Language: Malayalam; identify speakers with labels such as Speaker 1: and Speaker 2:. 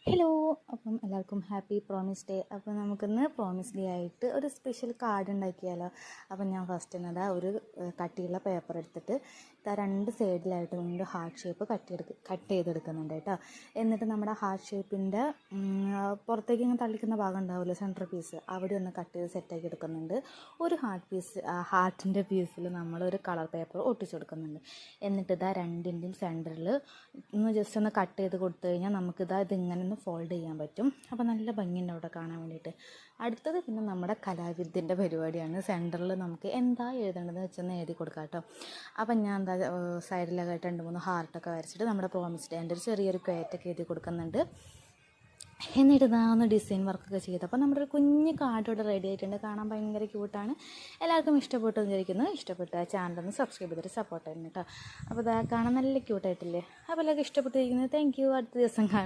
Speaker 1: ഹലോ, അപ്പം എല്ലാവർക്കും ഹാപ്പി പ്രോമിസ് ഡേ. അപ്പോൾ നമുക്കിന്ന് പ്രോമിസ് ഡേ ആയിട്ട് ഒരു സ്പെഷ്യൽ കാർഡ് ഉണ്ടാക്കിയാലോ. അപ്പം ഞാൻ ഫസ്റ്റ് എന്നതാ ഒരു കട്ടിയുള്ള പേപ്പർ എടുത്തിട്ട് രണ്ട് സൈഡിലായിട്ട് കൊണ്ട് ഹാർട്ട് ഷേപ്പ് കട്ട് ചെയ്തെടുക്കുന്നുണ്ട് കേട്ടോ. എന്നിട്ട് നമ്മുടെ ഹാർട്ട് ഷേപ്പിൻ്റെ പുറത്തേക്ക് ഇങ്ങനെ തള്ളിക്കുന്ന ഭാഗം ഉണ്ടാവില്ല, സെൻറ്റർ പീസ്, അവിടെ ഒന്ന് കട്ട് ചെയ്ത് സെറ്റാക്കി എടുക്കുന്നുണ്ട്. ഒരു ഹാർട്ടിൻ്റെ പീസിൽ നമ്മളൊരു കളർ പേപ്പർ ഒട്ടിച്ചു കൊടുക്കുന്നുണ്ട്. എന്നിട്ട് ഇതാ രണ്ടിൻ്റെയും സെൻറ്ററിൽ ഒന്ന് ജസ്റ്റ് ഒന്ന് കട്ട് ചെയ്ത് കൊടുത്തു കഴിഞ്ഞാൽ നമുക്കിതാ ഇതിങ്ങനെ ഒന്ന് ഫോൾഡ് ചെയ്യാൻ പറ്റും. അപ്പോൾ നല്ല ഭംഗിയുണ്ട് അവിടെ കാണാൻ വേണ്ടിയിട്ട്. അടുത്തത് പിന്നെ നമ്മുടെ കലാവിദ്യൻ്റെ പരിപാടിയാണ്. സെൻറ്ററിൽ നമുക്ക് എന്താ എഴുതേണ്ടതെന്ന് വെച്ചൊന്ന് എഴുതി കൊടുക്കാം കേട്ടോ. അപ്പം ഞാൻ എന്താ സൈഡിലൊക്കെ 2-3 ഹാർട്ടൊക്കെ വരച്ചിട്ട് നമ്മുടെ പ്രോമിസ് ഡേൻ്റെ ഒരു ചെറിയൊരു ക്വേറ്റൊക്കെ എഴുതി കൊടുക്കുന്നുണ്ട്. എന്നിട്ട് ഇതാ ഒന്ന് ഡിസൈൻ വർക്കൊക്കെ ചെയ്തപ്പോൾ നമ്മുടെ ഒരു കുഞ്ഞ് കാർഡ് ഇവിടെ റെഡി ആയിട്ടുണ്ട്. കാണാൻ ഭയങ്കര ക്യൂട്ടാണ്. എല്ലാവർക്കും ഇഷ്ടപ്പെട്ടു വിചാരിക്കുന്നു. ഇഷ്ടപ്പെട്ട ചാനലൊന്ന് സബ്സ്ക്രൈബ് ചെയ്തിട്ട് സപ്പോർട്ട് ചെയ്യുന്നു കേട്ടോ. അപ്പോൾ ഇതാ കാണാൻ നല്ല ക്യൂട്ടായിട്ടില്ലേ. അപ്പോൾ എല്ലാവർക്കും ഇഷ്ടപ്പെട്ടിരിക്കുന്നത്. Thank you. അടുത്ത ദിവസം കാണാം.